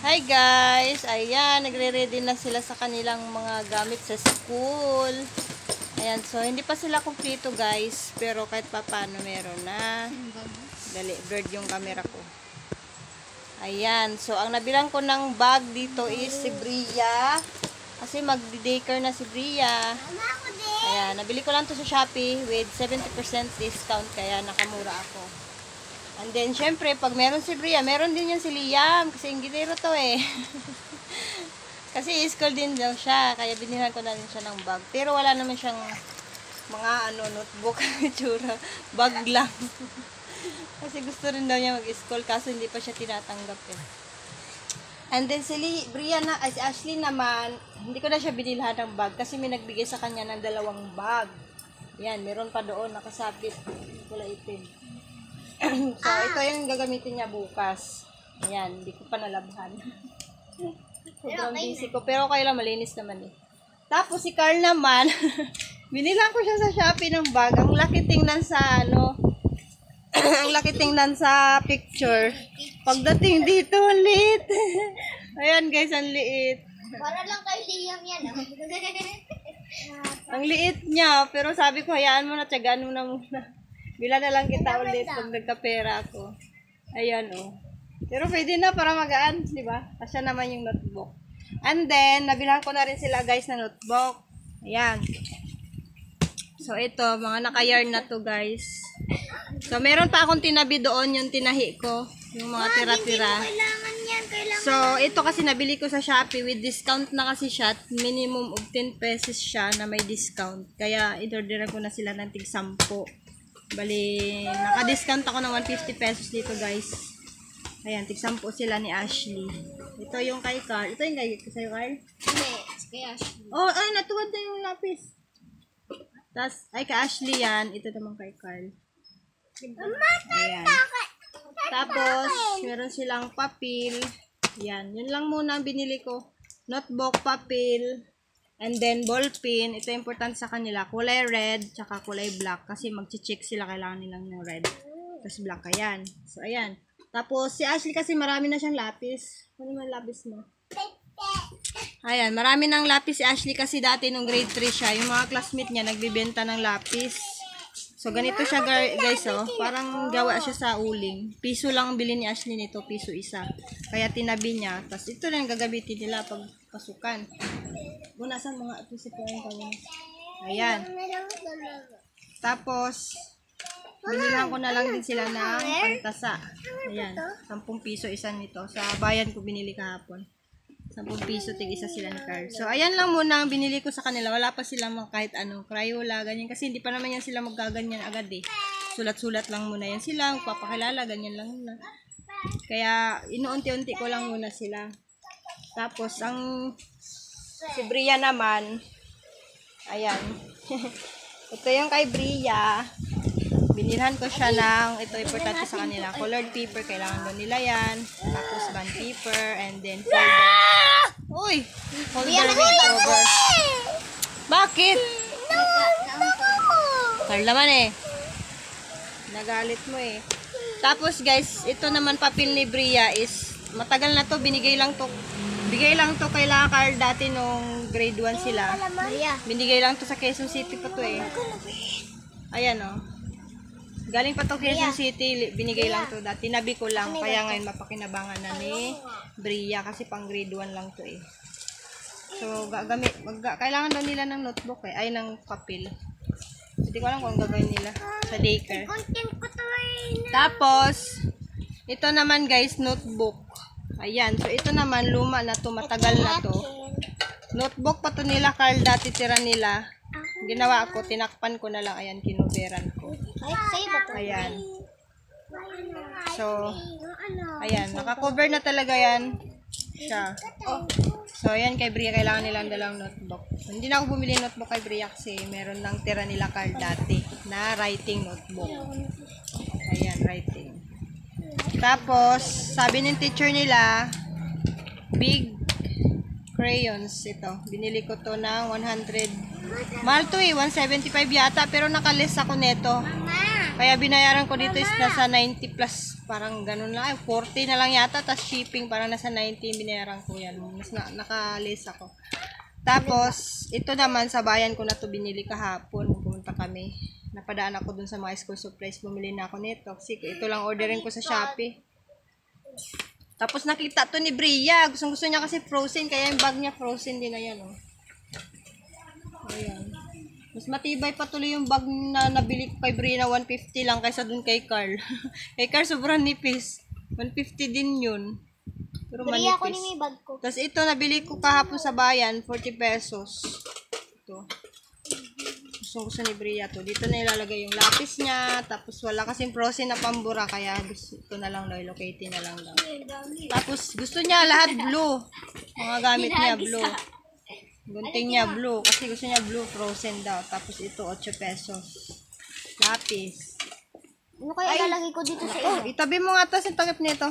Hi guys! Ayan, nagre-ready na sila sa kanilang mga gamit sa school. Ayan, so hindi pa sila kumpleto guys, pero kahit pa paano meron na. Dali, blurred yung camera ko. Ayan, so ang nabilang ko ng bag dito is si Bria. Kasi mag-daycare na si Bria. Ayan, nabili ko lang to sa Shopee with 70% discount, kaya nakamura ako. And then, syempre, pag meron si Bria, meron din yan si Liam. Kasi ingitero to eh. Kasi school din daw siya. Kaya binilhan ko na rin siya ng bag. Pero wala naman siyang mga notebook. Tsura. Bag lang. Kasi gusto rin daw niya mag-school. Kaso hindi pa siya tinatanggap eh. And then, si Ashley naman, hindi ko na siya binilhan ng bag. Kasi may nagbigay sa kanya ng 2 bag. Yan, meron pa doon. Nakasabit. Kulay itim. So, ito yung gagamitin niya bukas. Ayan, hindi ko pa nalabhan. Sobrang busy ko. Pero okay lang, malinis naman eh. Tapos, si Carl naman, binilang ko siya sa Shopee ng bag. Ang laki tingnan sa, ang laki tingnan sa picture. Pagdating dito, ang liit. Ayan guys, ang liit. Para lang kay Liam yan, Ang liit niya, pero sabi ko, hayaan mo na, tiyagaan mo na muna. Bila na lang kita ulit pag nagkapera ako. Ayan, oh. Pero pwede na para magaan, di ba? Kasya naman yung notebook. And then, nabilhan ko na rin sila guys na notebook. Ayan. So, ito, mga naka-yarn na to guys. So, meron pa akong tinabi doon, yung tinahi ko. Yung mga tira-tira. Kailangan yan, kailangan. So, ito kasi nabili ko sa Shopee with discount na kasi siya. Minimum of 10 pesos siya na may discount. Kaya, in-orderan ko na sila ng tig-10. Bali, naka-discount ako ng 150 pesos dito guys. Ayan, tig-10 sila ni Ashley. Ito yung kay Carl. Ito yung kay sa'yo, Carl? Hindi, kay Ashley. Oh, ay, natuwad na yung lapis. Tapos, ay, kay Ashley yan. Ito naman kay Carl. Ayan. Tapos, meron silang papel. Yan, yun lang muna ang binili ko. Notebook, papel. And then, ball pin. Ito important sa kanila. Kulay red, tsaka kulay black. Kasi mag-check sila, kailangan nilang ng red. Tapos black, ayan. So, ayan. Tapos, si Ashley kasi marami na siyang lapis. Ano naman lapis mo? Ayan, marami ng lapis si Ashley kasi dati nung grade 3 siya. Yung mga classmate niya, nagbibenta ng lapis. So, ganito siya guys, oh. Parang gawa siya sa uling. Piso lang ang bilhin ni Ashley nito. Piso isa. Kaya tinabi niya. Tapos, ito lang gagamitin nila pag pasukan. Muna sa mga atusipuan kami. Ayan. Tapos, binilhan ko na lang din sila ng pantasa. Ayan. 10 piso isa nito. Sa bayan ko binili kahapon. 10 piso, tig-isa sila ni Carl. So, ayan lang muna ang binili ko sa kanila. Wala pa sila kahit anong Crayola, ganyan. Kasi hindi pa naman yan sila magaganyan agad eh. Sulat-sulat lang muna yan sila. Magpapakilala, ganyan lang muna. Kaya, inuunti-unti ko lang muna sila. Tapos, si Bria naman, ayan. Ito yung kay Bria. Binilhan ko siya ng, ito importante sa kanila, colored paper. Kailangan doon nila yan. Tapos bond paper, and then folder. Uy! Folder with cover. Bakit? Carl naman eh. Nagalit mo eh. Tapos guys, ito naman papel ni Bria is, matagal na to, bigay lang to kay Carl dati nung grade 1 sila. Binigay lang to sa Quezon City pa to eh. Ayan oh. Galing pa to Quezon City, binigay lang to dati. Tinabi ko lang, kaya ngayon mapakinabangan na ni Bria kasi pang grade 1 lang to eh. So, kailangan daw nila ng notebook eh, ay ng papel. Hindi ko alam kung gagawin nila sa daycare. Tapos, ito naman guys, notebook. Ayan, so ito naman, luma na to, matagal na to. Notebook pa to nila, Carl, dati tira nila. Ginawa ko, tinakpan ko na lang, ayan, kinuberan ko. Ayan. So, ayan, nakakover na talaga yan siya. So, ayan, kay Bria, kailangan nilang dalang notebook. Hindi na ako bumili notebook kay Bria kasi meron lang tira nila, Carl, dati na writing notebook. Ayan, writing. Tapos, sabi ng teacher nila, big crayons ito. Binili ko to ng 100. Mahal to eh, 175 yata. Pero nakalist ako neto. Kaya binayaran ko dito is nasa 90 plus. Parang ganun lang. 40 na lang yata. Tapos shipping parang nasa 90 binayaran ko yan. Mas nakalis ako. Tapos, ito naman sa bayan ko na to binili kahapon. Pumunta kami. Napadaan ako dun sa mga school supplies. Bumili na ako nito. Kasi ito lang orderin ko sa Shopee. Tapos nakita to ni Bria. Gusto niya kasi frozen. Kaya yung bag niya frozen din na yan. Oh. Ayan. Mas matibay pa tuloy yung bag na nabili ko kay Bria na 150 lang kaysa dun kay Carl. Kay Carl sobrang nipis. 150 din yun. Pero Bria ko manipis. ni may bag ko. Tapos ito nabili ko kahapon sa bayan, 40 pesos. Ito. Gusto ni Bria to. Dito na ilalagay yung lapis niya. Tapos wala kasing frozen na pambura. Kaya ito na lang, Hello Kitty na lang daw. Tapos gusto niya lahat blue. Mga gamit niya blue. Gunting niya blue. Kasi gusto niya blue frozen daw. Tapos ito 8 pesos. Lapis. Ano kaya ilalagay ko dito sa Oh, iyo? itabi mo nga to sa takip nito.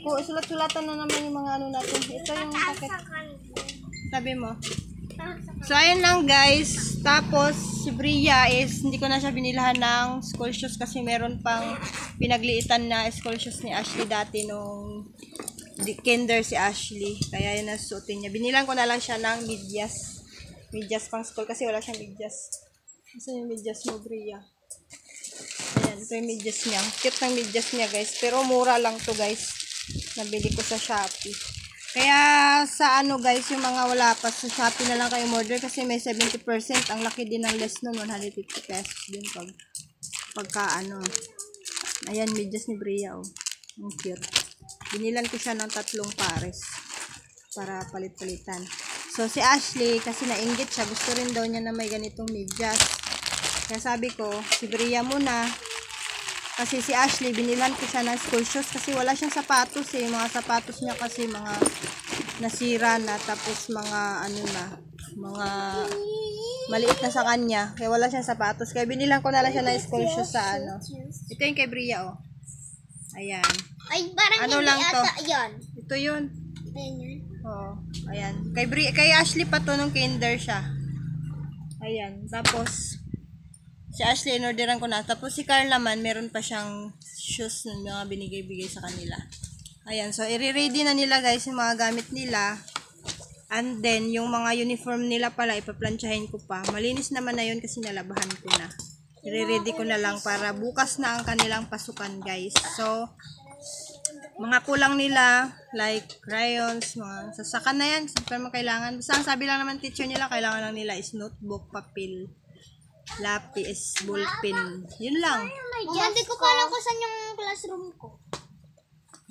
Sulat-sulatan na naman yung mga ano natin. Ito yung takip. Tabi mo. So, ayun lang guys. Tapos, si Bria is, hindi ko na siya binilahan ng school shoes kasi meron pang pinagliitan na school shoes ni Ashley dati nung kinder si Ashley. Kaya yun nasuotin niya. Binilang ko na lang siya ng medyas. Medyas pang school kasi wala siyang medyas. Kasi yung medyas mo, Bria. Ayan, ito yung medyas niya. Cute ng medyas niya guys. Pero mura lang to guys. Nabili ko sa Shopee. Kaya sa ano guys, yung mga wala pa sa Shopee na lang kayo order kasi may 70%. Ang laki din ng less nun, 150 pesos din pagka ano. Ayan, medyas ni Bria oh. Ang cute. Binilan ko siya ng 3 pares para palit-palitan. So si Ashley, kasi nainggit siya, gusto rin daw niya na may ganitong medyas. Kaya sabi ko, si Bria muna. Kasi si Ashley, binilan ko siya ng school shoes kasi wala siyang sapatos eh. Mga sapatos niya kasi mga nasira na tapos mga ano na, mga maliit na sa kanya. Kaya wala siyang sapatos. Kaya binilan ko na lang siya ng school shoes sa ano. Ito yung kay Bria oh. Ayan. Ay, parang Ano hindi lang to? ata yan. Ito yun. Ayan yan. Oo. Ayan. Kay Ashley pa to nung kinder siya. Ayan. Tapos, si Ashley, inorderan ko na. Tapos si Carl naman, meron pa siyang shoes na mga binigay-bigay sa kanila. Ayan. So, i-ready na nila guys yung mga gamit nila. And then, yung mga uniform nila pala, ipaplansyahin ko pa. Malinis naman na yun kasi nalabahan ko na. I-ready ko na lang para bukas na ang kanilang pasukan guys. So, mga kulang nila, like crayons, mga sasakan na yan. Siyempre kailangan. Basta ang sabi lang naman teacher nila, kailangan lang nila is notebook, papel, lapis, ballpen. Yun lang. Mama, hindi ko pala kung saan yung classroom ko.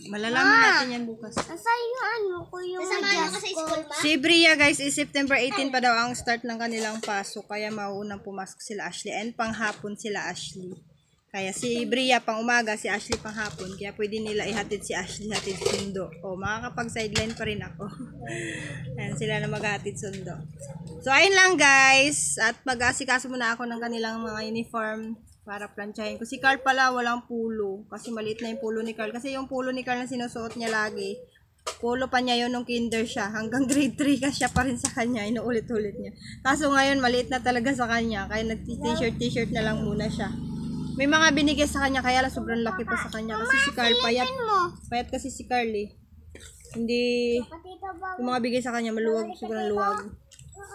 Malalaman natin yan bukas. Nasaan yung ano ko yung medyas ko? Si Bria guys is September 18 pa daw ang start ng kanilang pasok. Kaya mauunang pumasok sila Ashley. And panghapon sila Ashley. Kaya si Bria pang umaga, si Ashley pang hapon. Kaya pwede nila ihatid si Ashley, hatid sundo. O makakapag-sideline pa rin ako. Ayan sila na maghatid sundo. So ayun lang guys. At mag-asikaso muna ako ng kanilang mga uniform para plansyahin ko. Si Carl pala walang pulo. Kasi maliit na yung pulo ni Carl. Kasi yung pulo ni Carl na sinusuot niya lagi, pulo pa niya yun nung kinder siya. Hanggang grade 3 ka siya pa rin sa kanya. Inuulit-ulit niya. Kaso ngayon maliit na talaga sa kanya. Kaya nag-t-shirt na lang muna siya. May mga binigay sa kanya kaya lang sobrang laki pa sa kanya. Kasi si Carl payat. Payat kasi si Carl eh. Hindi, yung mga bigay sa kanya maluwag, sobrang luwag.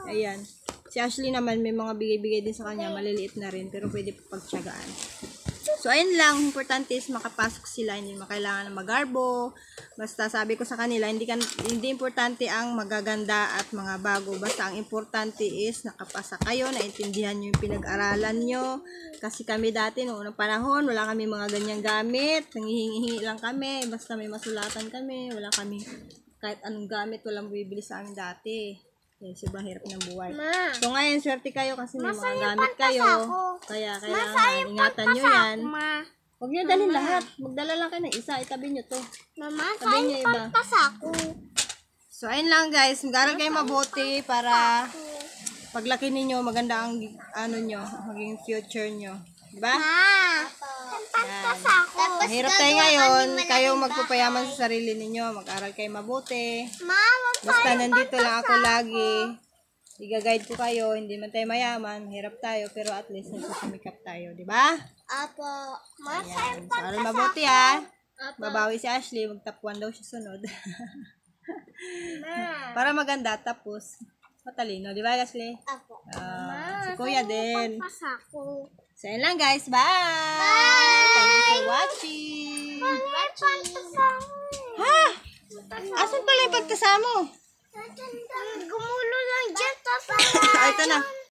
Ayan. Si Ashley naman may mga bigay-bigay din sa kanya, maliliit na rin, pero pwede pa pagtiyagaan. So, ayun lang. Importante is makapasok sila. Hindi makailangan ng magarbo. Basta sabi ko sa kanila, hindi importante ang magaganda at mga bago. Basta ang importante is nakapasa kayo, naintindihan nyo yung pinag-aralan nyo. Kasi kami dati, noong unang panahon, wala kami mga ganyang gamit. Nangihingi-hingi lang kami. Basta may masulatan kami. Wala kami kahit anong gamit, walang bibili sa amin dati. Yan, sobrang hirap ng buhay. Ma. So ngayon, swerte kayo kasi may mga gamit pantas kayo. ako. Kaya kailangan ingatan nyo yan. Ma. Huwag nyo dalhin lahat. Magdala lang kayo ng isa. Itabi nyo to. Mama, Tabi nyo iba. pantas ako. So ayun lang guys. Mag-aral kayo mabuti para paglaki ninyo, maganda ang ano nyo, maging future nyo. Diba? Ma. Pantas ako. Mahirap tayo ngayon. Kayo magpapayaman sa sarili ninyo. Mag-aral kayo mabuti. Ma, Basta nandito lang ako lagi. Iga-guide ko kayo. Hindi man tayo mayaman. Hirap tayo. Pero at least nagsusumikap tayo. Di ba? Apo. Ayan. So, alam mabuti ha. Babawi si Ashley. Mag-top 1 daw siya sunod. Para maganda. Tapos, matalino. Di ba, Ashley? Apo. Si Kuya din. Pasako. So, yun lang guys. Bye! Thank you for watching. Ha? Asan pala yung pagkasamo? Gumulo lang dyan. Ito na.